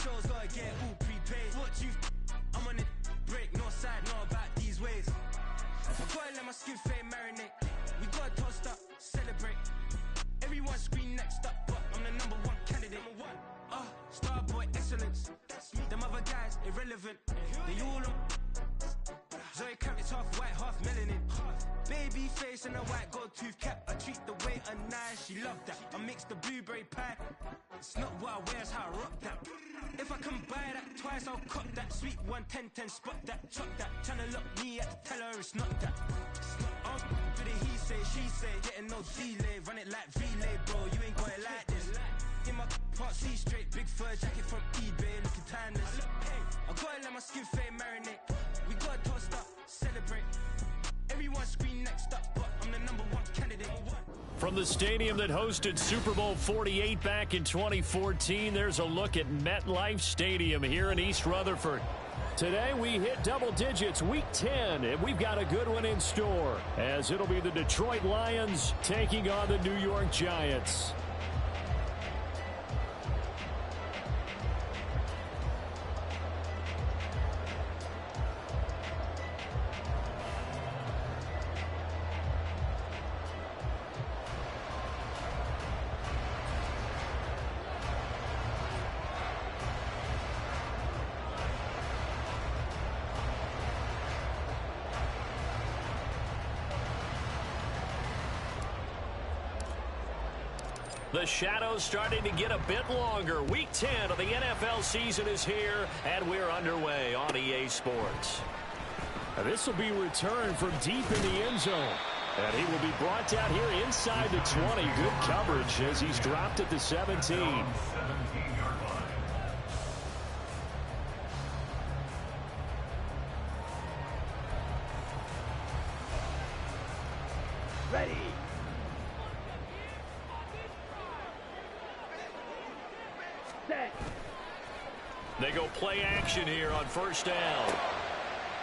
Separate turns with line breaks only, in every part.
shows, gotta get all prepaid. What you I'm on it, break, no side, no about these ways. I gotta let my skin fade marinate. We gotta toast up, celebrate. Everyone scream next up, but I'm the number one candidate. Starboy excellence. Them other guys irrelevant. They all on. Zoe Kravitz half white, half melanin. Baby face and a white gold tooth cap. I treat the waiter nice, she loved that. I mix the blueberry pie. It's not what I wear, it's how I rock that. If I can buy that twice, I'll cop that. Sweet 110, spot that, chop that. Tryna lock me at tell her it's not that. I'll do the he say, she say, getting no delay. Run it like relay, bro, you ain't got it like this. In my part C straight, big fur jacket from eBay, looking timeless. I gotta let my skin fade marinate. We gotta toast up, celebrate. Everyone scream next up, but I'm the number one candidate.
From the stadium that hosted Super Bowl 48 back in 2014, there's a look at MetLife Stadium here in East Rutherford. Today we hit double digits, week 10, and we've got a good one in store, as it'll be the Detroit Lions taking on the New York Giants. The shadows starting to get a bit longer. Week 10 of the NFL season is here, and we're underway on EA Sports. This will be returned from deep in the end zone. And he will be brought down here inside the 20. Good coverage as he's dropped at the 17.
Ready.
They go play action here on first down.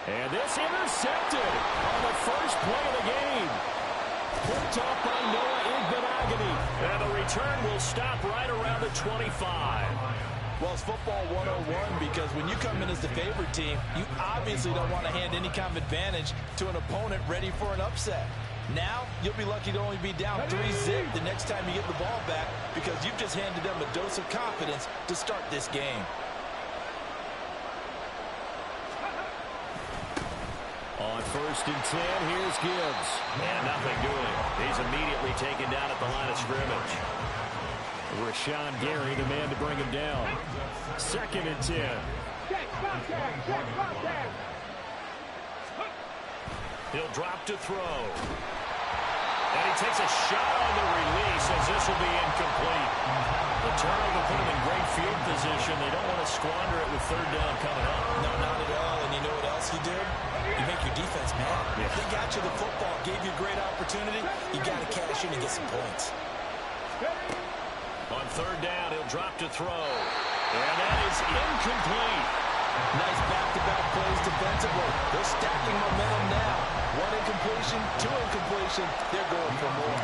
And this intercepted on the first play of the game. Picked up by Noah Igbenogany. And the return will stop right around the 25.
Well, it's football 101 because when you come in as the favorite team, you obviously don't want to hand any kind of advantage to an opponent ready for an upset. Now, you'll be lucky to only be down 3-0 the next time you get the ball back because you've just handed them a dose of confidence to start this game.
On first and 10, here's Gibbs. And nothing doing. He's immediately taken down at the line of scrimmage. Rashawn Gary, the man to bring him down. Second and 10. He'll drop to throw. And he takes a shot on the release as this will be incomplete. The turnover put him in great field position. They don't want to squander it with third down coming up.
No, not at all. And you know what else you did? You make your defense mad.
Yeah.
They got you the football, gave you a great opportunity. You got to cash in and get some points.
On third down, he'll drop to throw. And that is incomplete.
Nice back-to-back plays defensively. They're stacking momentum now. One incompletion, two incompletion. They're going for more.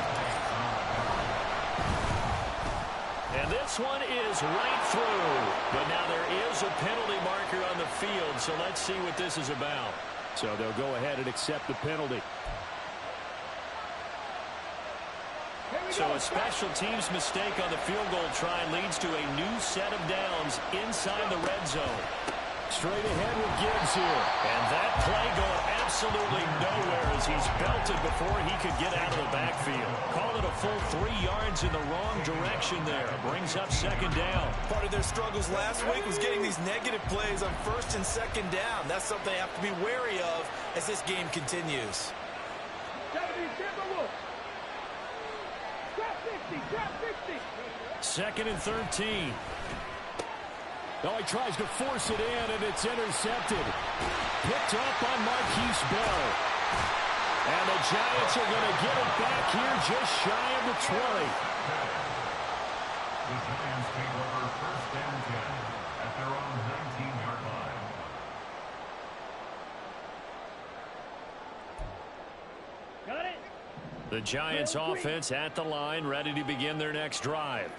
And this one is right through. But now there is a penalty marker on the field, so let's see what this is about. So they'll go ahead and accept the penalty. So a special teams mistake on the field goal try leads to a new set of downs inside the red zone. Straight ahead with Gibbs here. And that play going absolutely nowhere as he's belted before he could get out of the backfield. Call it a full 3 yards in the wrong direction there. Brings up second down.
Part of their struggles last week was getting these negative plays on first and second down. That's something they have to be wary of as this game continues.
Second and 13. Oh, he tries to force it in, and it's intercepted. Picked up on Marquise Bell. And the Giants are going to get it back here just shy of the 20.
The Giants take over first and 10 at their own 19-yard line.
The Giants offense at the line, ready to begin their next drive.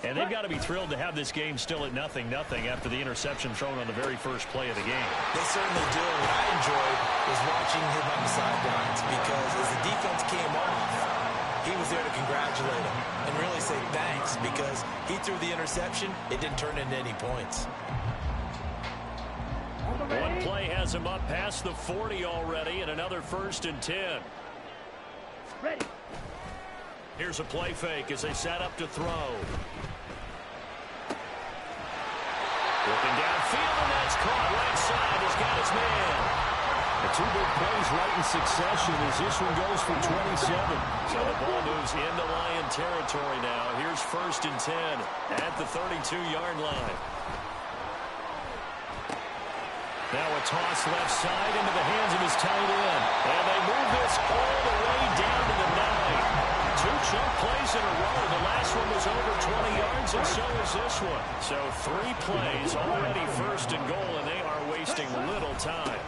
And they've got to be thrilled to have this game still at 0-0 after the interception thrown on the very first play of the game.
They certainly do. What I enjoyed was watching him on the sidelines because as the defense came off, he was there to congratulate him and really say thanks because he threw the interception. It didn't turn into any points.
One play has him up past the 40 already, and another 1st and 10.
Ready.
Here's a play fake as they set up to throw. Looking downfield, and that's caught right side. He's got his man. The 2 big plays right in succession as this one goes for 27. So the ball moves into Lion territory now. Here's 1st and 10 at the 32-yard line. Now a toss left side into the hands of his tight end. And they move this all the way down to the 9. 2 chunk plays in a row. The last one was over 20 yards, and so is this one. So 3 plays already 1st and goal, and they are wasting little time.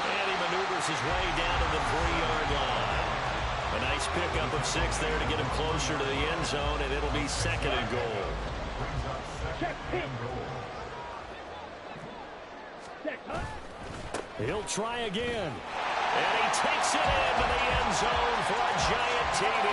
And he maneuvers his way down to the 3-yard line. A nice pickup of 6 there to get him closer to the end zone, and it'll be 2nd and goal. He'll try again. And he takes it into the end zone for a giant TD.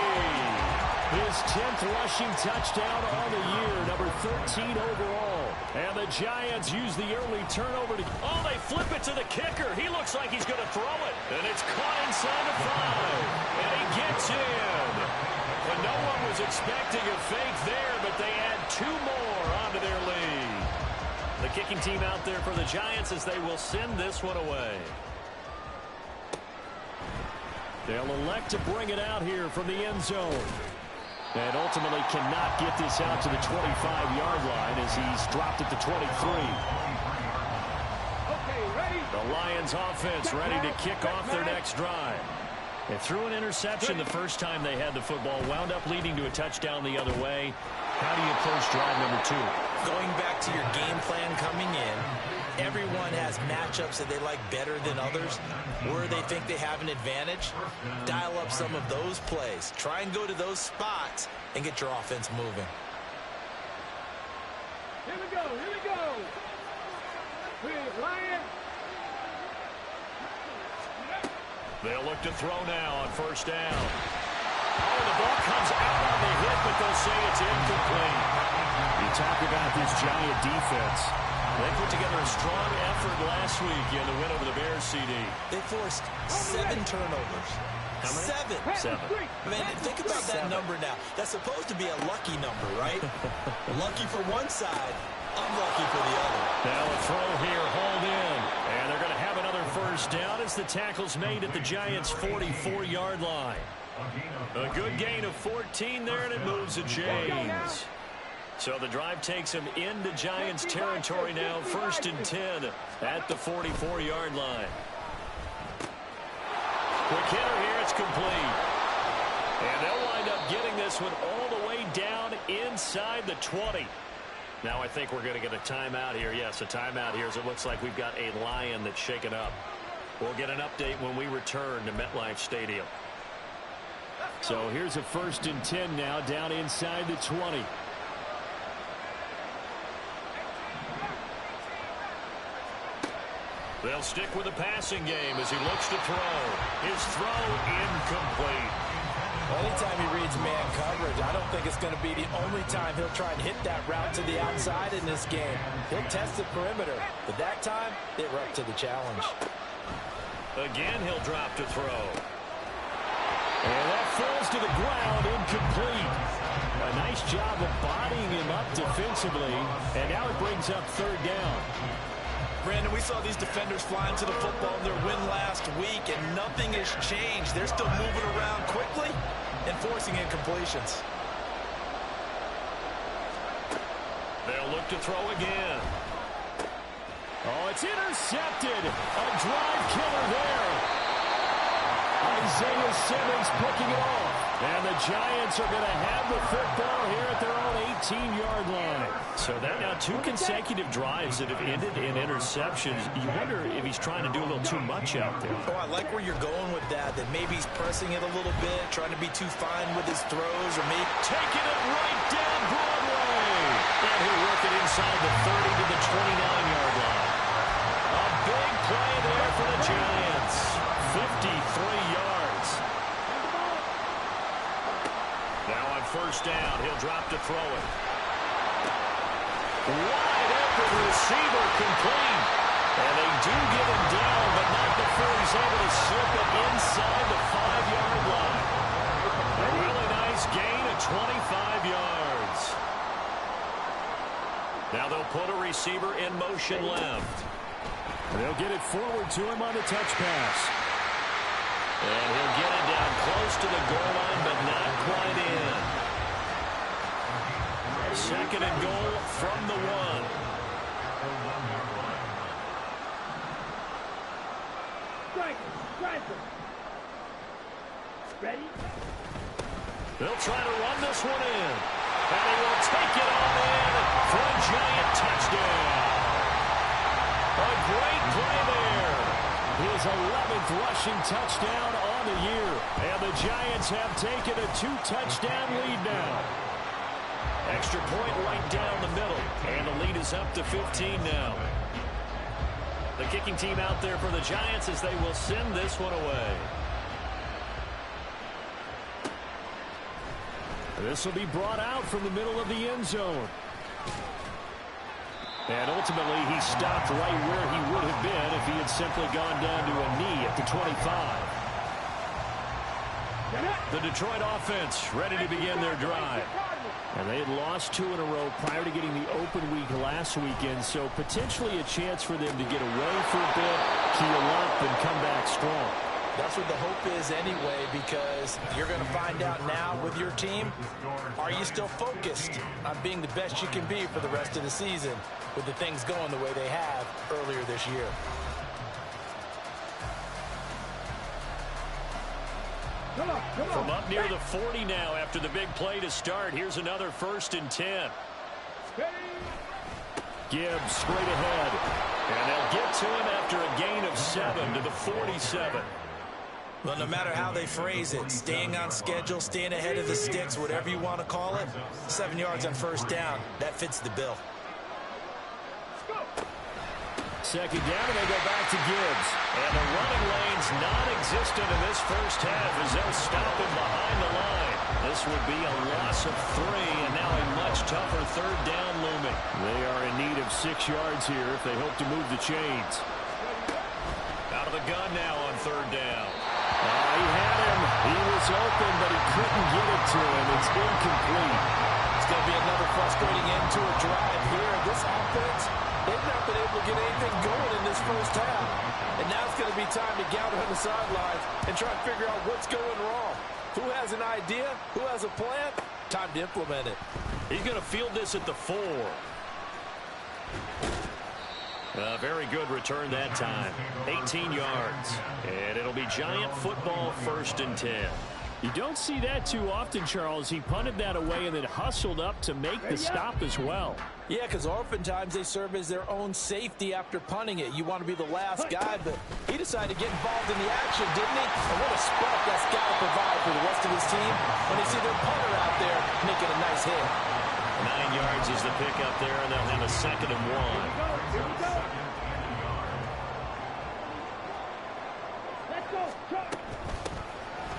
His 10th rushing touchdown on the year, number 13 overall. And the Giants use the early turnover to... Oh, they flip it to the kicker. He looks like he's going to throw it. And it's caught inside the 5. And he gets in. But no one was expecting a fake there, but they add 2 more onto their lead. The kicking team out there for the Giants as they will send this one away. They'll elect to bring it out here from the end zone. And ultimately cannot get this out to the 25-yard line as he's dropped at the 23.
Okay, ready.
The Lions offense ready to kick off their next drive. They threw an interception the first time they had the football, wound up leading to a touchdown the other way. How do you approach drive number 2?
Going back to your game plan coming in, everyone has matchups that they like better than others. Where they think they have an advantage, dial up some of those plays. Try and go to those spots and get your offense moving.
Here we go, here we go. Lion.
They'll look to throw now on 1st down. Oh, the ball comes out on the hit, but they'll say it's incomplete. You talk about this Giant defense. They put together a strong effort last week in the win over the Bears, CD.
They forced 7 turnovers.
How many?
7.
7.
I mean, think about that number now. That's supposed to be a lucky number, right? Lucky for one side, unlucky for the other.
Now a throw here, hauled in. And they're going to have another 1st down as the tackle's made at the Giants' 44-yard line. A good gain of 14 there, and it moves the chains. So the drive takes him into Giants territory now, 1st and 10 at the 44-yard line. Quick hitter here, it's complete. And they'll wind up getting this one all the way down inside the 20. Now I think we're going to get a timeout here. Yes, a timeout here as it looks like we've got a Lion that's shaken up. We'll get an update when we return to MetLife Stadium. So here's a 1st and 10 now down inside the 20. They'll stick with the passing game as he looks to throw. His throw incomplete.
Anytime he reads man coverage, I don't think it's going to be the only time he'll try and hit that route to the outside in this game. He'll test the perimeter, but that time, they were up to the challenge.
Again, he'll drop to throw. And that falls to the ground, incomplete. A nice job of bodying him up defensively, and now it brings up 3rd down.
Brandon, we saw these defenders flying to the football in their win last week, and nothing has changed. They're still moving around quickly and forcing incompletions.
They'll look to throw again. Oh, it's intercepted. A drive killer there. Isaiah Simmons picking it off. And the Giants are going to have the football here at their own 18-yard line. So that now 2 consecutive drives that have ended in interceptions. You wonder if he's trying to do a little too much out there.
Oh, I like where you're going with that maybe he's pressing it a little bit, trying to be too fine with his throws, or maybe
taking it right down Broadway. And he'll work it inside the 30 to the 29-yard line. A big play there for the Giants. 53 yards. Now on first down, he'll drop to throw it. Wide open receiver complete. And they do get him down, but not before he's able to slip it inside the 5-yard line. A really nice gain of 25 yards. Now they'll put a receiver in motion left. They'll get it forward to him on the touch pass. And he'll get it down close to the goal line, but not quite in. Second and goal from the 1.
Ready?
They'll try to run this one in. And they will take it on in for a Giant touchdown. A great play there. His 11th rushing touchdown on the year. And the Giants have taken a 2-touchdown lead now. Extra point right down the middle. And the lead is up to 15 now. The kicking team out there for the Giants as they will send this one away. This will be brought out from the middle of the end zone. And ultimately, he stopped right where he would have been if he had simply gone down to a knee at the 25. The Detroit offense ready to begin their drive. And they had lost 2 in a row prior to getting the open week last weekend, so potentially a chance for them to get away for a bit, keel up, and come back strong.
That's what the hope is anyway, because you're going to find out now with your team, are you still focused on being the best you can be for the rest of the season with the things going the way they have earlier this year?
From up near the 40 now after the big play to start, here's another 1st and 10. Gibbs straight ahead. And they'll get to him after a gain of 7 to the 47.
Well, no matter how they phrase it, staying on schedule, staying ahead of the sticks, whatever you want to call it, 7 yards on first down, that fits the bill.
Second down, and they go back to Gibbs. And the running lane's non-existent in this first half as they'll stop him behind the line. This would be a loss of 3, and now a much tougher 3rd down looming. They are in need of 6 yards here if they hope to move the chains. Out of the gun now on 3rd down. He had him. He was open, but he couldn't get it to him. It's incomplete.
It's going to be another frustrating end to a drive here. This offense, they've not been able to get anything going in this first half. And now it's going to be time to gather on the sidelines and try to figure out what's going wrong. Who has an idea? Who has a plan? Time to implement it.
He's going to field this at the 4. A very good return that time. 18 yards. And it'll be Giant football 1st and 10. You don't see that too often, Charles. He punted that away and then hustled up to make the stop as well.
Yeah, because oftentimes they serve as their own safety after punting it. You want to be the last guy, but he decided to get involved in the action, didn't he? And what a spark that's got to provide for the rest of his team when they see their punter out there making a nice hit.
9 yards is the pickup there, and they'll have a 2nd and 1.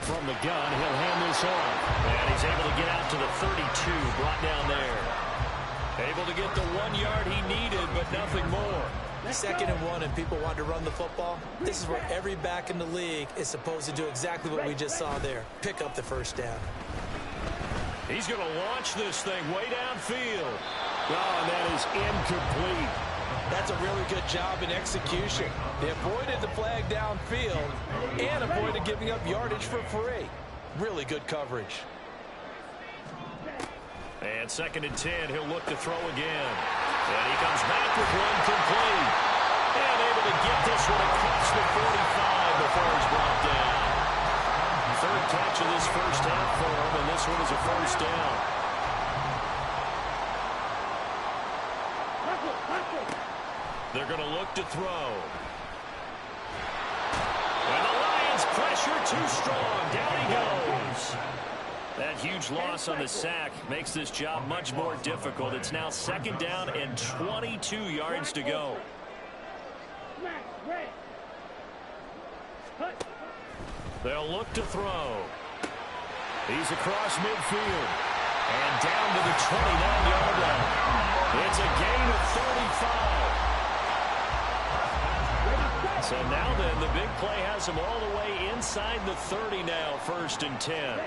From the gun, he'll hand this off. And he's able to get out to the 32, brought down there. Able to get the 1 yard he needed, but nothing more.
2nd and 1, and people want to run the football. This is where every back in the league is supposed to do exactly what we just saw there. Pick up the first down.
He's going to launch this thing way downfield. Oh, and that is incomplete.
That's a really good job in execution. They avoided the flag downfield and avoided giving up yardage for free. Really good coverage.
And 2nd and 10, he'll look to throw again. And he comes back with one complete. And able to get this one across the 45 before he's brought down. third catch of this first half for him, and this one is a first down. They're going to look to throw. And the Lions pressure too strong. Down he goes. That huge loss on the sack makes this job much more difficult. It's now second down and 22 yards to go. They'll look to throw. He's across midfield. And down to the 29-yard line. It's a gain of 35. So now then, the big play has him all the way inside the 30 now, 1st and 10.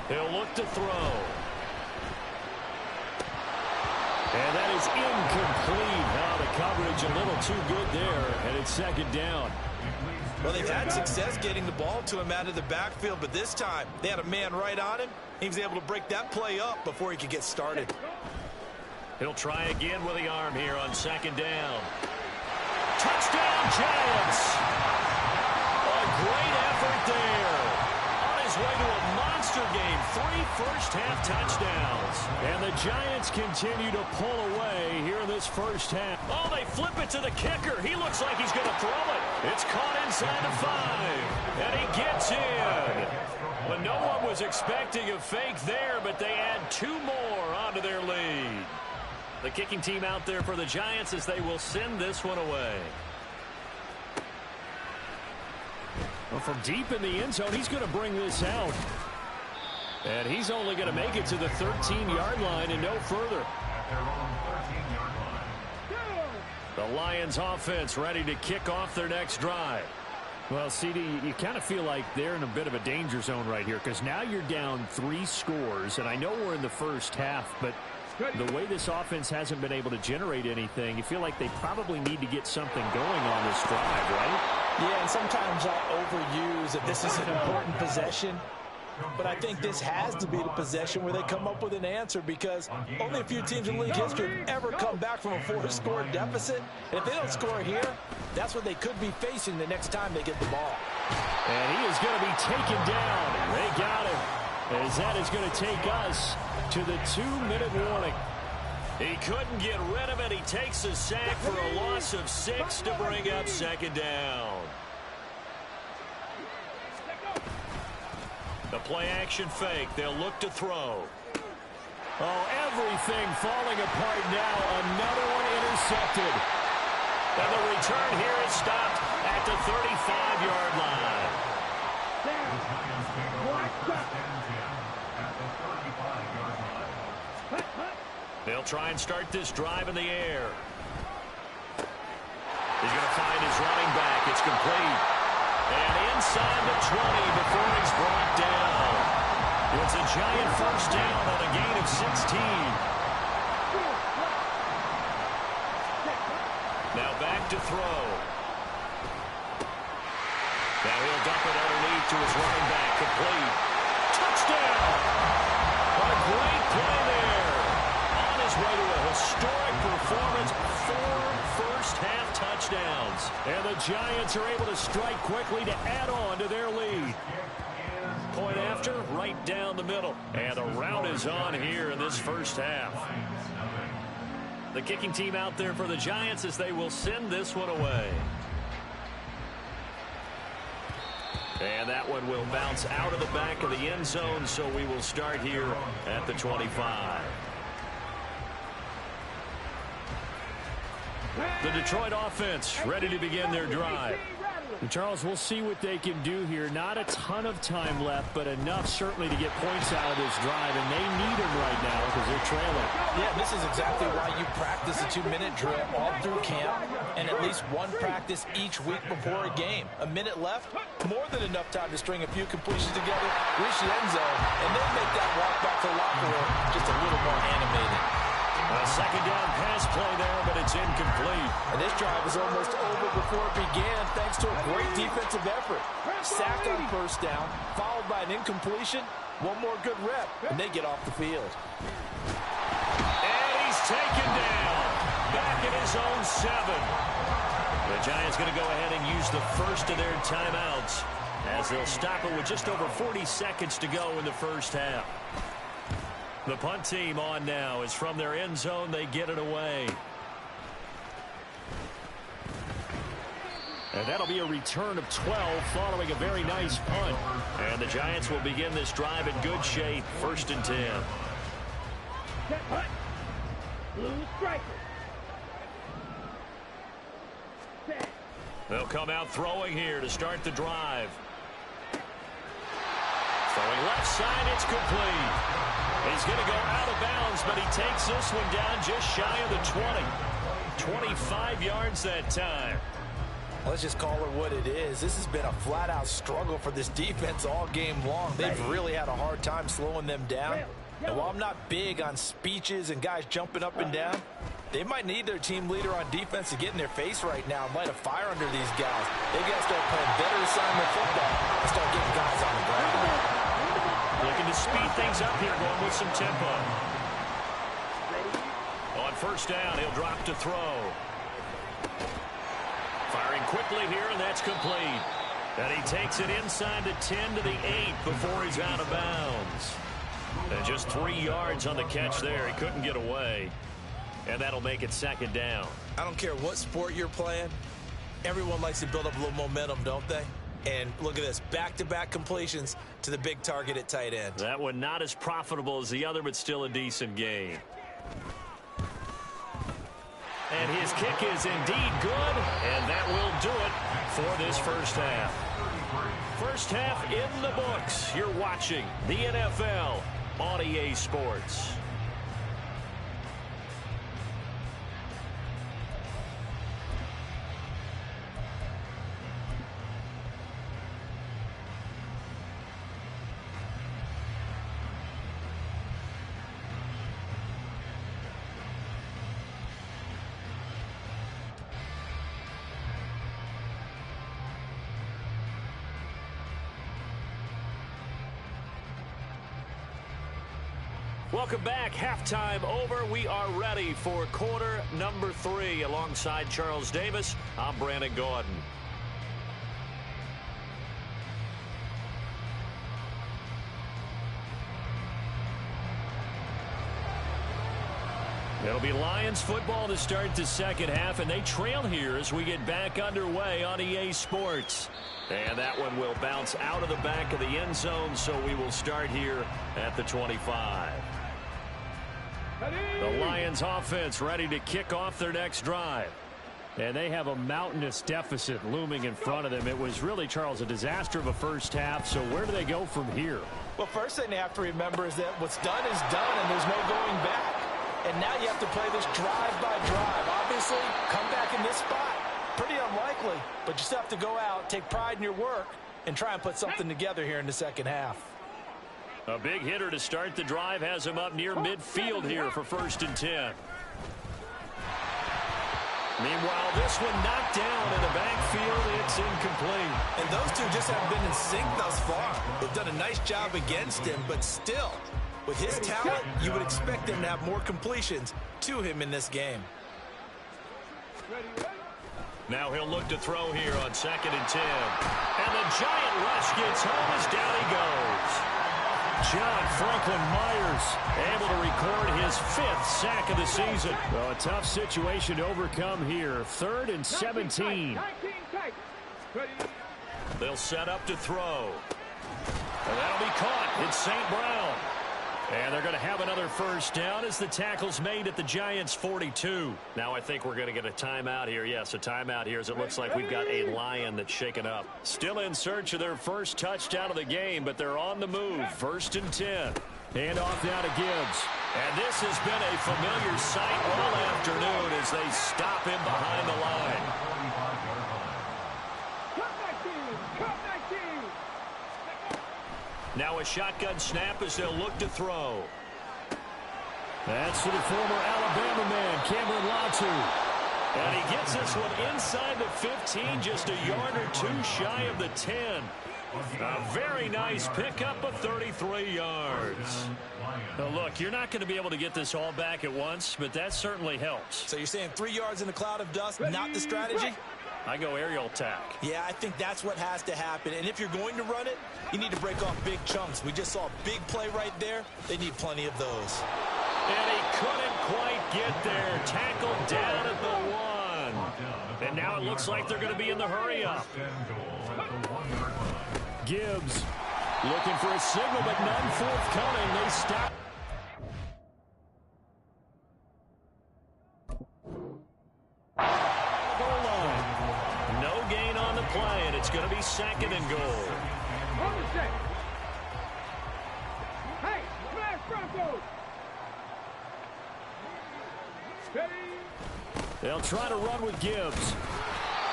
He'll look to throw. And that is incomplete. Now the coverage a little too good there, and it's second down.
Well, they've had success getting the ball to him out of the backfield, but this time they had a man right on him. He was able to break that play up before he could get started.
He'll try again with the arm here on second down. Touchdown, Giants! A great effort there. On his way to a monster game. 3 first-half touchdowns. And the Giants continue to pull away here in this first half. Oh, they flip it to the kicker. He looks like he's going to throw it. It's caught inside the 5. And he gets in. But no one was expecting a fake there, but they add 2 more onto their lead. The kicking team out there for the Giants as they will send this one away. Well, from deep in the end zone, he's going to bring this out. And he's only going to make it to the 13-yard line and no further.
At their own 13-yard line.
The Lions offense ready to kick off their next drive. Well, CD, you kind of feel like they're in a bit of a danger zone right here because now you're down 3 scores, and I know we're in the first half, but the way this offense hasn't been able to generate anything, you feel like they probably need to get something going on this drive, right?
Yeah, and sometimes I overuse that this is an important possession. But I think this has to be the possession where they come up with an answer because only a few teams in league history have ever come back from a 4-score deficit. And if they don't score here, that's what they could be facing the next time they get the ball.
And he is going to be taken down. They got him. As that is going to take us to the 2-minute warning. He couldn't get rid of it. He takes a sack for a loss of 6 to bring up second down. The play-action fake. They'll look to throw. Oh, everything falling apart now. Another one intercepted. And the return here is stopped at the 35-yard line. They'll try and start this drive in the air. He's going to find his running back. It's complete. And inside the 20 before he's brought down. It's a giant first down on a gain of 16. Now back to throw. Now he'll dump it underneath to his running back. Complete. Touchdown! A great play there. On his way to a historic performance. 4 first-half touchdowns. And the Giants are able to strike quickly to add on to their lead. Point after, right down the middle. And the rout is on here in this first half. The kicking team out there for the Giants as they will send this one away. And that one will bounce out of the back of the end zone, so we will start here at the 25. The Detroit offense ready to begin their drive.
And Charles, we'll see what they can do here. Not a ton of time left, but enough certainly to get points out of this drive, and they need them right now because they're trailing.
Yeah, this is exactly why you practice a 2-minute drill all through camp and at least one practice each week before a game. A minute left, more than enough time to string a few completions together, reach the end zone, and then make that walk back to the locker room just a little more animated.
A second down pass play there, but it's incomplete.
And this drive was almost over before it began thanks to a great defensive effort. Sack on first down, followed by an incompletion. One more good rep, and they get off the field.
And he's taken down. Back in his own 7. The Giants going to go ahead and use the first of their timeouts. as they'll stop it with just over 40 seconds to go in the first half. The punt team on now is from their end zone. They get it away. And that'll be a return of 12 following a very nice punt. And the Giants will begin this drive in good shape. 1st and 10. They'll come out throwing here to start the drive. Throwing left side, it's complete. He's going to go out of bounds, but he takes this one down just shy of the 20. 25 yards that time.
Let's just call it what it is. This has been a flat-out struggle for this defense all game long. They've really had a hard time slowing them down. And while I'm not big on speeches and guys jumping up and down, they might need their team leader on defense to get in their face right now and light a fire under these guys. They got to start playing better assignment football and start getting guys on the ground.
Looking to speed things up here, going with some tempo. On 1st down, he'll drop to throw. Firing quickly here, and that's complete. And he takes it inside the 10 to the 8 before he's out of bounds. And just 3 yards on the catch there. He couldn't get away. And that'll make it 2nd down.
I don't care what sport you're playing. Everyone likes to build up a little momentum, don't they? And look at this, back-to-back completions to the big target at tight end.
That one not as profitable as the other, but still a decent gain. And his kick is indeed good, and that will do it for this first half. First half in the books. You're watching the NFL on EA Sports. Welcome back. Halftime over. We are ready for quarter number 3. Alongside Charles Davis, I'm Brandon Gordon. It'll be Lions football to start the second half, and they trail here as we get back underway on EA Sports. And that one will bounce out of the back of the end zone, so we will start here at the 25. The Lions offense ready to kick off their next drive.
And they have a mountainous deficit looming in front of them. It was really, Charles, a disaster of a first half. So where do they go from here?
Well, first thing they have to remember is that what's done is done, and there's no going back. And now you have to play this drive by drive. Obviously, come back in this spot. Pretty unlikely, but you still have to go out, take pride in your work, and try and put something together here in the second half.
A big hitter to start the drive has him up near midfield here for 1st and 10. Meanwhile, this one knocked down in the backfield. It's incomplete.
And those two just haven't been in sync thus far. They've done a nice job against him, but still, with his talent, you would expect him to have more completions to him in this game.
Now he'll look to throw here on 2nd and 10. And the giant rush gets home as down he goes. John Franklin Myers able to record his 5th sack of the season.
Well, a tough situation to overcome here. 3rd and 17.
They'll set up to throw. And that'll be caught. It's St. Brown. And they're going to have another first down as the tackle's made at the Giants' 42. Now I think we're going to get a timeout here. Yes, a timeout here as it looks like we've got a Lion that's shaken up. Still in search of their first touchdown of the game, but they're on the move. 1st and 10.
Hand off now to Gibbs.
And this has been a familiar sight all afternoon as they stop him behind the line. Now a shotgun snap as they'll look to throw.
That's to the former Alabama man, Cameron Latu.
And he gets this one inside the 15, just a yard or two shy of the 10. A very nice pickup of 33 yards. Now look, you're not going to be able to get this all back at once, but that certainly helps.
So you're saying 3 yards in a cloud of dust, not the strategy?
I go aerial attack.
Yeah, I think that's what has to happen. And if you're going to run it, you need to break off big chunks. We just saw a big play right there. They need plenty of those.
And he couldn't quite get there. Tackled down at the 1. And now it looks like they're going to be in the hurry-up.
Gibbs looking for a signal, but none forthcoming. They stop.
No gain on the play, and it's going to be 2nd and goal.
Hey, smash Broncos!
They'll try to run with Gibbs.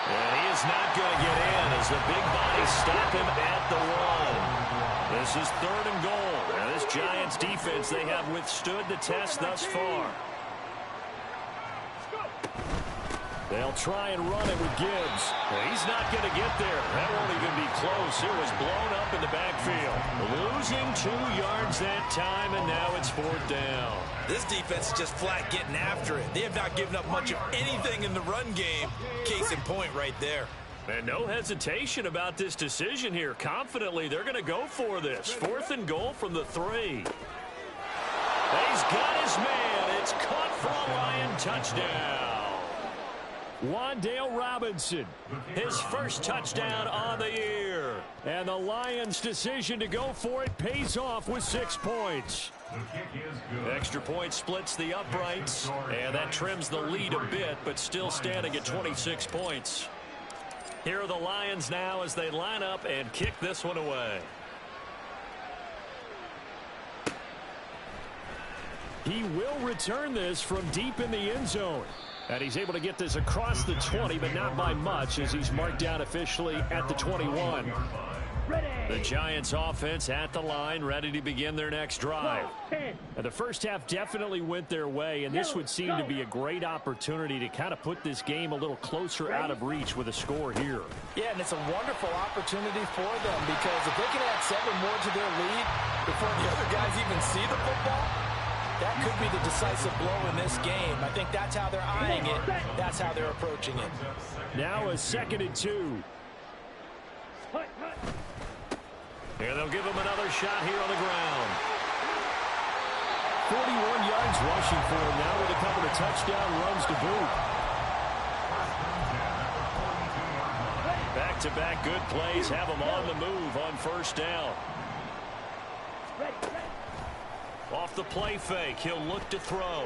And he is not going to get in as the big bodies stop him at the 1. This is 3rd and goal. Now this Giants defense, they have withstood the test thus far.
They'll try and run it with Gibbs.
Well, he's not going to get there. That won't even be close. It was blown up in the backfield. Losing 2 yards that time, and now it's 4th down.
This defense is just flat getting after it. They have not given up much of anything in the run game. Case in point right there.
And no hesitation about this decision here. Confidently, they're going to go for this. 4th and goal from the 3. He's got his man. It's caught for a Lion touchdown.
Wan'Dale Robinson,
his first touchdown on the year.
And the Lions' decision to go for it pays off with 6 points.
Extra point splits the uprights, and that trims the lead a bit, but still standing at 26 points. Here are the Lions now as they line up and kick this one away.
He will return this from deep in the end zone. And he's able to get this across the 20, but not by much, as he's marked down officially at the 21.
The Giants offense at the line, ready to begin their next drive.
And the first half definitely went their way, and this would seem to be a great opportunity to kind of put this game a little closer out of reach with a score here.
Yeah, and it's a wonderful opportunity for them, because if they can add 7 more to their lead before the other guys even see the football, that could be the decisive blow in this game. I think that's how they're eyeing it. That's how they're approaching it.
Now a 2nd and 2.
And they'll give him another shot here on the ground.
41 yards rushing for him now with a couple of touchdown runs to boot.
Back-to-back good plays have him on the move on 1st down. Off the play fake, he'll look to throw.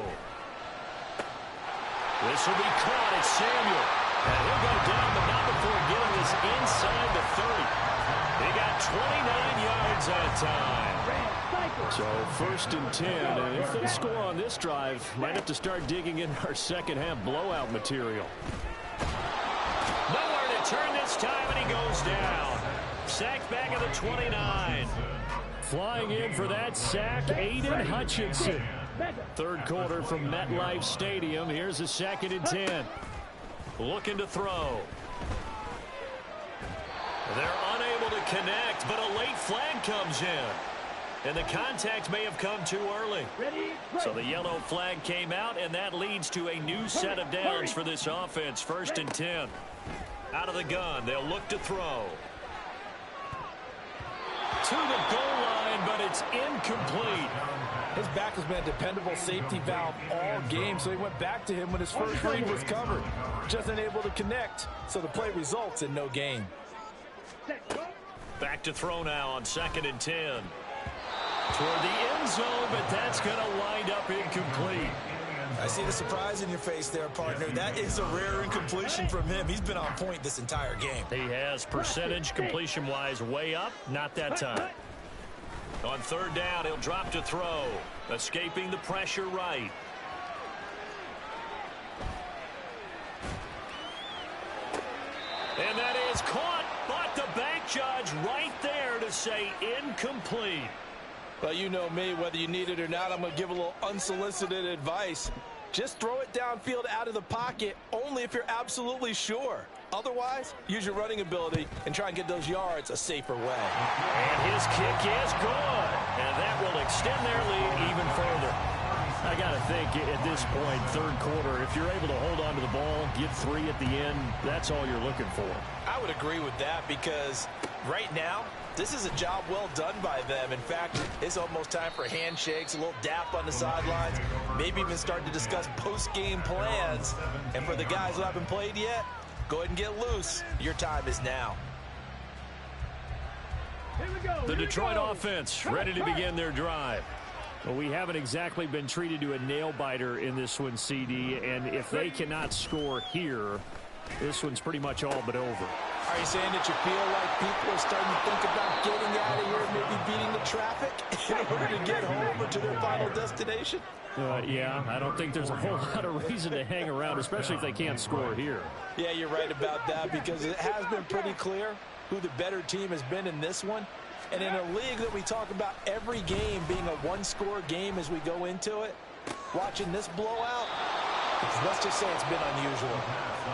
This will be caught. It's Samuel. And he'll go down, but not before getting this inside the 30. He got 29 yards that time.
So 1st and 10, and if they score on this drive, might have to start digging in our second half blowout material.
Nowhere to turn this time, and he goes down. Sacked back at the 29.
Flying in for that sack, Aiden Hutchinson. 3rd quarter from MetLife Stadium. Here's a 2nd and 10.
Looking to throw. They're unable to connect, but a late flag comes in. And the contact may have come too early. So the yellow flag came out, and that leads to a new set of downs for this offense. 1st and 10. Out of the gun, they'll look to throw. To the goal line, but it's incomplete.
His back has been a dependable safety valve all game, so he went back to him when his first read was covered. Just unable to connect, so the play results in no gain.
Back to throw now on 2nd and 10. Toward the end zone, but that's going to wind up incomplete.
I see the surprise in your face there, partner. That is a rare incompletion from him. He's been on point this entire game.
He has percentage completion-wise way up. Not that time. On 3rd down, he'll drop to throw. Escaping the pressure right. And that is caught, but the bank judge right there to say incomplete.
Well, you know me, whether you need it or not, I'm going to give a little unsolicited advice. Just throw it downfield out of the pocket, only if you're absolutely sure. Otherwise, use your running ability and try and get those yards a safer way.
And his kick is good. And that will extend their lead even further.
I got to think at this point, third quarter, if you're able to hold on to the ball, get 3 at the end, that's all you're looking for.
I would agree with that because right now, this is a job well done by them. In fact, it's almost time for handshakes, a little dap on the sidelines, maybe even start to discuss post-game plans. And for the guys who haven't played yet, go ahead and get loose. Your time is now.
The Detroit offense ready to begin their drive. Well, we haven't exactly been treated to a nail-biter in this one, CD, and if they cannot score here, this one's pretty much all but over.
Are you saying that you feel like people are starting to think about getting out of here, maybe beating the traffic in order to get home or to their final destination?
Yeah, I don't think there's a whole lot of reason to hang around, especially if they can't score here.
Yeah, you're right about that because it has been pretty clear who the better team has been in this one. And in a league that we talk about every game being a one-score game as we go into it, watching this blowout, let's just say it's been unusual.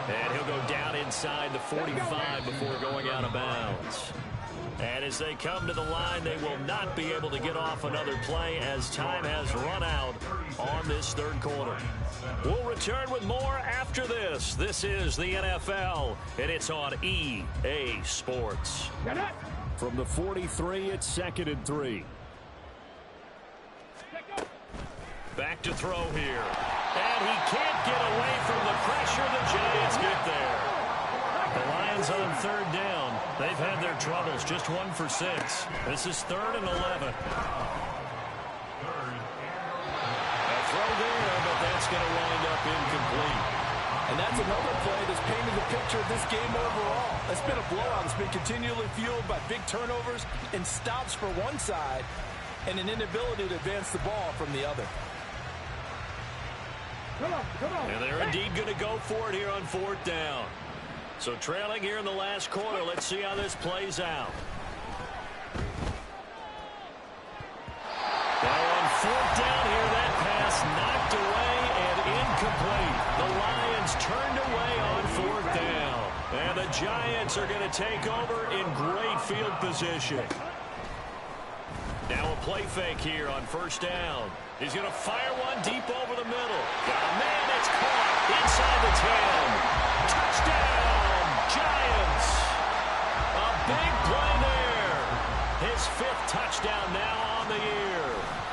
And he'll go down inside the 45 before going out of bounds. And as they come to the line, they will not be able to get off another play as time has run out on this third quarter. We'll return with more after this. This is the NFL, and it's on EA Sports. From the 43, it's 2nd and 3. Back to throw here. And he can't get away from the pressure. The Giants get there. The Lions on 3rd down. They've had their troubles. Just 1 for 6. This is 3rd and 11. A throw there, but that's going to wind up incomplete.
And that's another play that's painted the picture of this game overall. It's been a blowout. It's been continually fueled by big turnovers and stops for one side and an inability to advance the ball from the other.
Come on.
And they're indeed going to go for it here on 4th down. So trailing here in the last quarter. Let's see how this plays out. Now on 4th down here, that pass knocked away and incomplete. The Lions turned away on 4th down. And the Giants are going to take over in great field position. Now a play fake here on 1st down. He's going to fire one deep over the middle. Got a man that's caught inside the 10. Touchdown, Giants. A big play there. His 5th touchdown now on the year.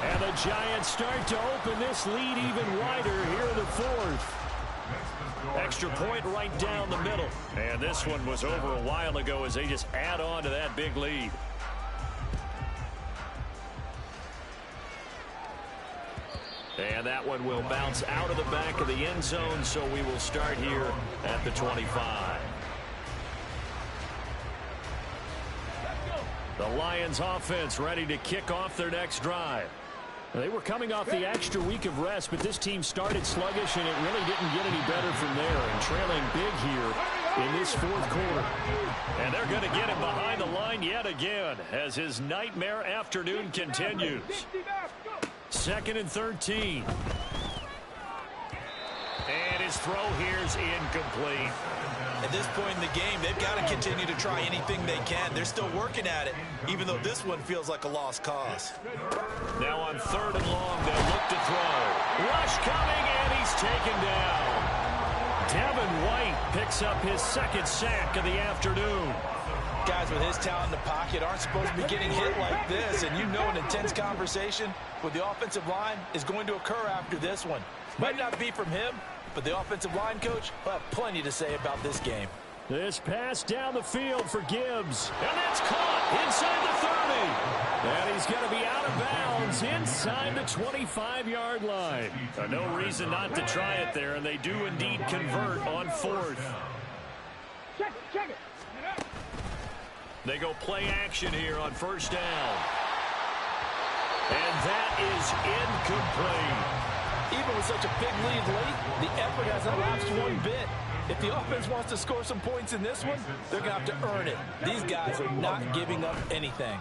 And the Giants start to open this lead even wider here in the 4th. Extra point right down the middle. And this one was over a while ago as they just add on to that big lead. And that one will bounce out of the back of the end zone, so we will start here at the 25. The Lions offense ready to kick off their next drive. They were coming off the extra week of rest, but this team started sluggish, and it really didn't get any better from there, and trailing big here in this 4th quarter. And they're going to get him behind the line yet again as his nightmare afternoon continues. 2nd and 13. And his throw here is incomplete.
At this point in the game, they've got to continue to try anything they can. They're still working at it, even though this one feels like a lost cause.
Now on 3rd and long, they'll look to throw. Rush coming, and he's taken down. Devin White picks up his 2nd sack of the afternoon.
Guys with his talent in the pocket aren't supposed to be getting hit like this, and you know an intense conversation with the offensive line is going to occur after this one. Might not be from him, but the offensive line coach will have plenty to say about this game.
This pass down the field for Gibbs. And that's caught inside the 30. And he's going to be out of bounds inside the 25-yard line. No reason not to try it there, and they do indeed convert on 4th.
Check it.
They go play action here on 1st down. And that is incomplete.
Even with such a big lead late, the effort hasn't lapsed one bit. If the offense wants to score some points in this one, they're going to have to earn it. These guys are not giving up anything.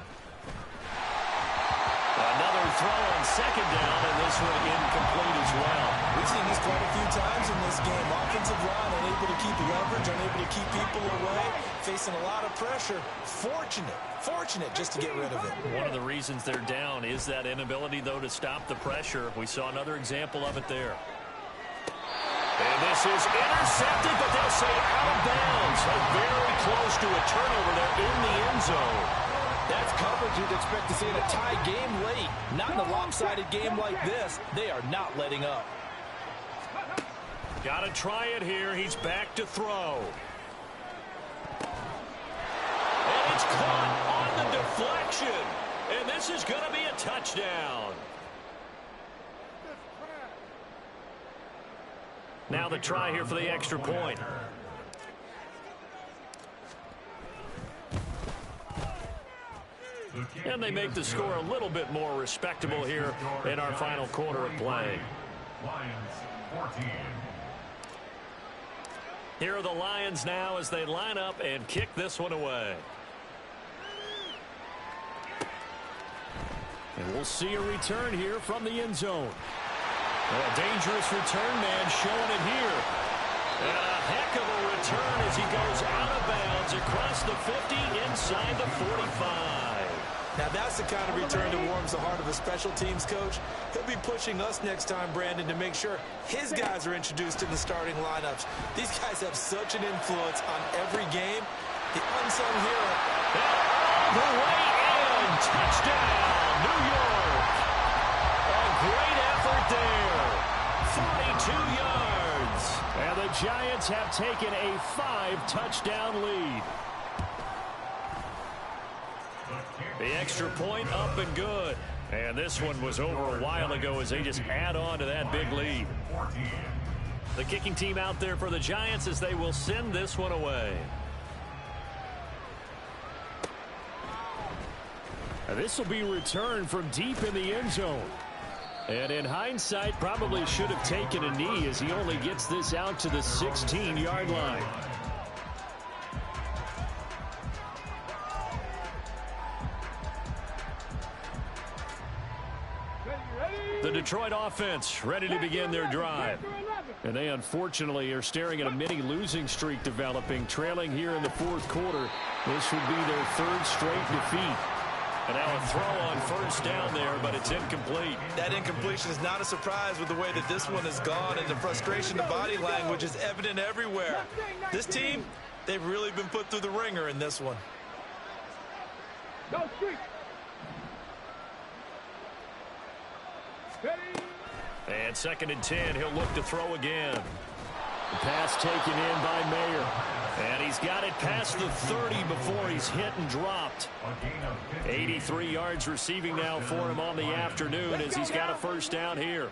Another throw on 2nd down, and this one incomplete as well.
We've seen these quite a few times in this game. Offensive line unable to keep leverage, unable to keep people away, facing a lot of pressure. Fortunate just to get rid of it.
One of the reasons they're down is that inability, though, to stop the pressure. We saw another example of it there. And this is intercepted, but they'll say out of bounds. Very close to a turnover there in the end zone.
That's coverage you'd expect to see in a tie game late. Not in a lopsided game like this. They are not letting up.
Got to try it here. He's back to throw. And it's caught on the deflection. And this is going to be a touchdown. Now the try here for the extra point. And they make the score a little bit more respectable here in our final quarter of play.
Lions 14.
Here are the Lions now as they line up and kick this one away. And we'll see a return here from the end zone. A dangerous return man showing it here. And a heck of a return as he goes out of bounds across the 50 inside the 45.
Now that's the kind of return that warms the heart of a special teams coach. He'll be pushing us next time, Brandon, to make sure his guys are introduced to the starting lineups. These guys have such an influence on every game. The unsung hero.
And all the way in. Touchdown, New York. A great effort there. 42 yards. And the Giants have taken a 5-touchdown lead. The extra point up and good. And this one was over a while ago as they just add on to that big lead. The kicking team out there for the Giants as they will send this one away. And this will be returned from deep in the end zone. And in hindsight, probably should have taken a knee as he only gets this out to the 16-yard line. The Detroit offense ready to begin their drive. And they unfortunately are staring at a mini losing streak developing, trailing here in the fourth quarter. This would be their third straight defeat. And now a throw on first down there, but it's incomplete.
That incompletion is not a surprise with the way that this one has gone, and the frustration, the body language is evident everywhere. This team, they've really been put through the ringer in this one.
Go street.
And 2nd and 10, he'll look to throw again. The pass taken in by Mayer. And he's got it past the 30 before he's hit and dropped. 83 yards receiving now for him on the afternoon as he's got a first down here.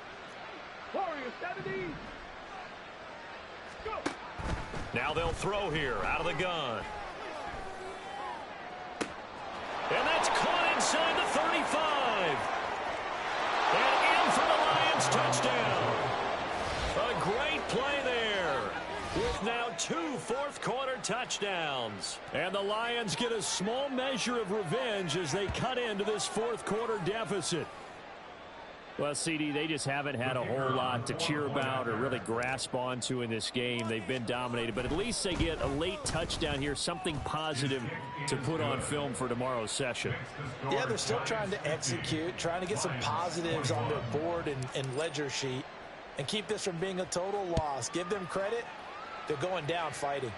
Now they'll throw here out of the gun. And that's caught inside the 35. And in for the Lions touchdown. A great play there. With now 2 fourth-quarter touchdowns. And the Lions get a small measure of revenge as they cut into this fourth-quarter deficit. Well, CD, they just haven't had a whole lot to cheer about or really grasp onto in this game. They've been dominated, but at least they get a late touchdown here, something positive to put on film for tomorrow's session.
Yeah, they're still trying to execute, trying to get some positives on their board and ledger sheet and keep this from being a total loss. Give them credit. They're going down fighting.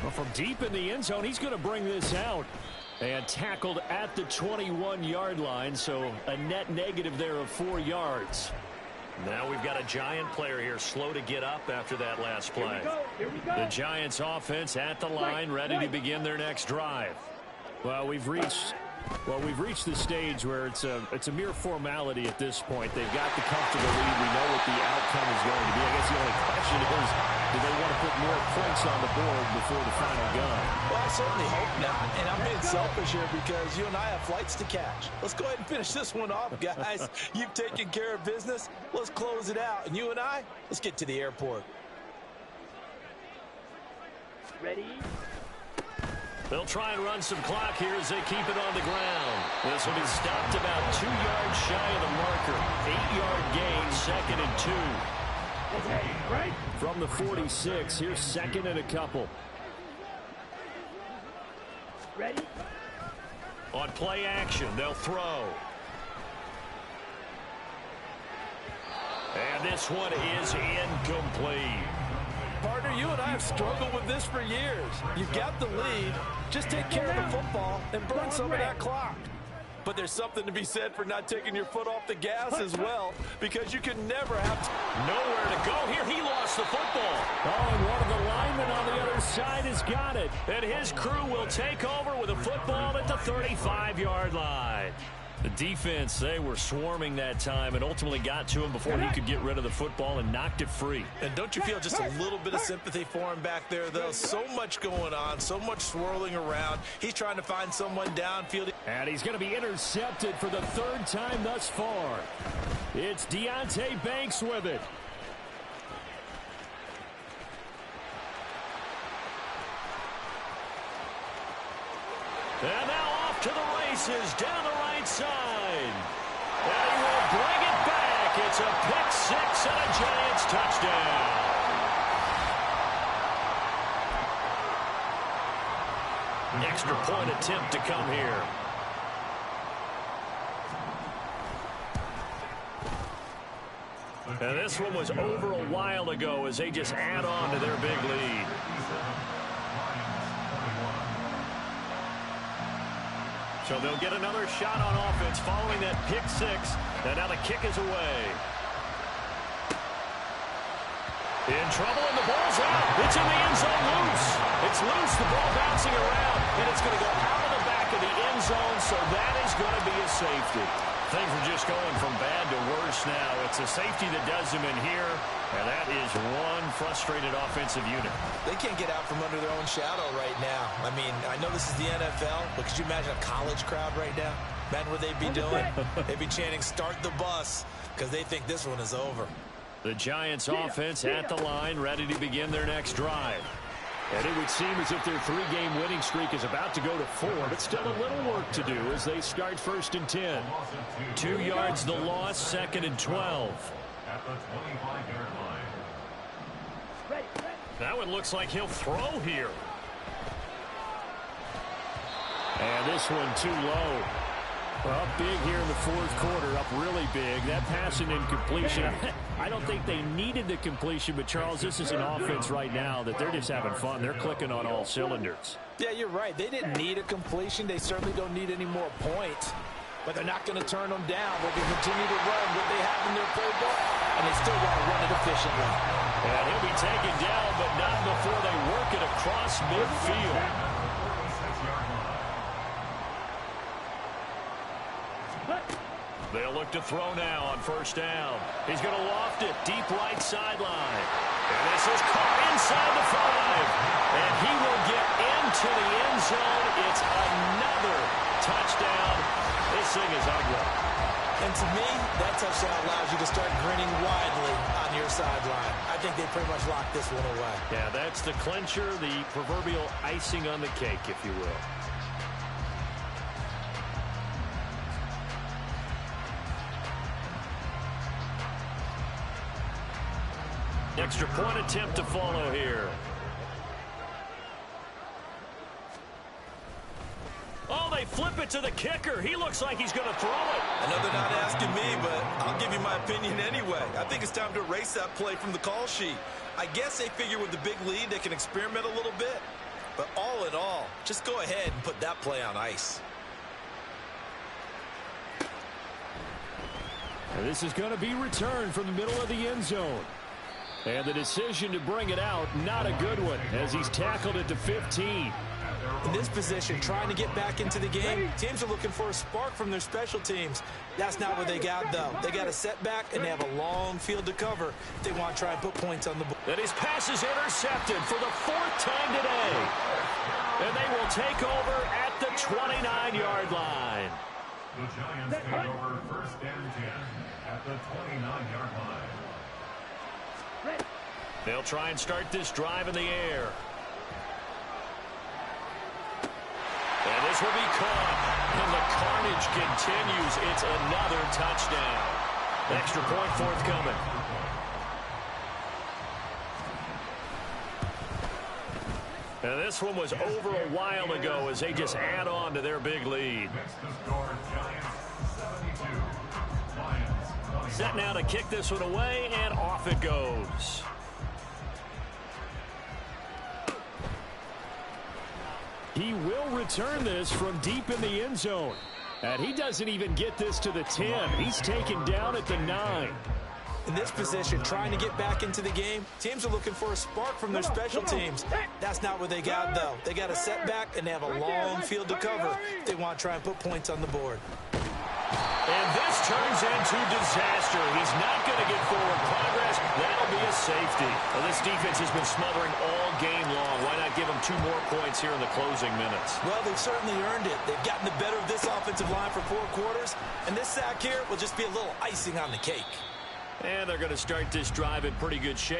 Well, from deep in the end zone, he's going to bring this out. And tackled at the 21-yard line, so a net negative there of 4 yards. Now we've got a Giant player here slow to get up after that last play.
Here we go.
The Giants offense at the line, ready to begin their next drive. Well, we've reached the stage where it's a mere formality at this point. They've got the comfortable lead. We know what the outcome is going to be. I guess the only question is, do they want to put more points on the board before the final gun?
Well, I certainly hope not. And I'm being selfish here because you and I have flights to catch. Let's go ahead and finish this one off, guys. You've taken care of business. Let's close it out. And you and I, let's get to the airport.
Ready?
They'll try and run some clock here as they keep it on the ground. This will be stopped about 2 yards shy of the marker marker. 8-yard gain, 2nd and 2.
Right.
From the 46, here's 2nd and a couple.
Ready.
On play action, they'll throw. And this one is incomplete.
Partner, you and I have struggled with this for years. You've got the lead. Just take care of the football and burn some of that clock. But there's something to be said for not taking your foot off the gas as well, because you can never have
nowhere to go here. He lost the football. Oh, and one of the linemen on the other side has got it. And his crew will take over with a football at the 35-yard line. The defense, they were swarming that time and ultimately got to him before he could get rid of the football and knocked it free.
And don't you feel just a little bit of sympathy for him back there, though? So much going on, so much swirling around. He's trying to find someone downfield.
And he's going to be intercepted for the 3rd time thus far. It's Deonte Banks with it. And now off to the races down the right side. And he will bring it back. It's a pick 6 and a Giants touchdown. Extra point attempt to come here. And this one was over a while ago as they just add on to their big lead. So they'll get another shot on offense following that pick 6. And now the kick is away. In trouble, and the ball's out. It's in the end zone loose. It's loose, the ball bouncing around, and it's going to go out of the back of the end zone, so that is going to be a safety. Things are just going from bad to worse now. It's a safety that does them in here, and that is one frustrated offensive unit.
They can't get out from under their own shadow right now. I mean, I know this is the NFL, but could you imagine a college crowd right now? Imagine what they'd be doing. They'd be chanting, "Start the bus," because they think this one is over.
The Giants offense at the line, ready to begin their next drive. And it would seem as if their 3-game winning streak is about to go to 4, but still a little work to do as they start 1st and 10. 2 yards the loss, 2nd and 12.
At the 25-yard line.
That one looks like he'll throw here. And this one too low. Up big here in the 4th quarter, up really big. That pass and incompletion. I don't think they needed the completion, but Charles, this is an offense right now that they're just having fun. They're clicking on all cylinders.
Yeah, you're right. They didn't need a completion. They certainly don't need any more points. But they're not going to turn them down. They can continue to run what they have in their playbook, and they still want to run it efficiently.
And he'll be taken down, but not before they work it across midfield. They'll look to throw now on 1st down. He's going to loft it deep right sideline. And this is caught inside the 5. And he will get into the end zone. It's another touchdown. This thing is ugly.
And to me, that touchdown allows you to start grinning widely on your sideline. I think they pretty much locked this one away.
Yeah, that's the clincher, the proverbial icing on the cake, if you will. Extra point attempt to follow here. Oh, they flip it to the kicker. He looks like he's going to throw it.
I know they're not asking me, but I'll give you my opinion anyway. I think it's time to erase that play from the call sheet. I guess they figure with the big lead they can experiment a little bit. But all in all, just go ahead and put that play on ice.
And this is going to be returned from the middle of the end zone. And the decision to bring it out, not a good one, as he's tackled it to 15.
In this position, trying to get back into the game, teams are looking for a spark from their special teams. That's not what they got, though. They got a setback, and they have a long field to cover if they want to try and put points on the board.
And his pass is intercepted for the 4th time today. And they will take over at the 29-yard line.
The Giants take over 1st and 10 at the 29-yard line.
They'll try and start this drive in the air. And this will be caught. And the carnage continues. It's another touchdown. Extra point forthcoming. And this one was over a while ago as they just add on to their big lead. Set now to kick this one away, and off it goes. He will return this from deep in the end zone. And he doesn't even get this to the 10. He's taken down at the 9.
In this position, trying to get back into the game, teams are looking for a spark from their special teams. That's not what they got, though. They got a setback, and they have a long field to cover if they want to try and put points on the board.
And this turns into disaster. He's not going to get forward progress. That'll be a safety. Well, this defense has been smothering all game long. Why not give them 2 more points here in the closing minutes?
Well, they've certainly earned it. They've gotten the better of this offensive line for 4 quarters, and this sack here will just be a little icing on the cake.
And they're going to start this drive in pretty good shape.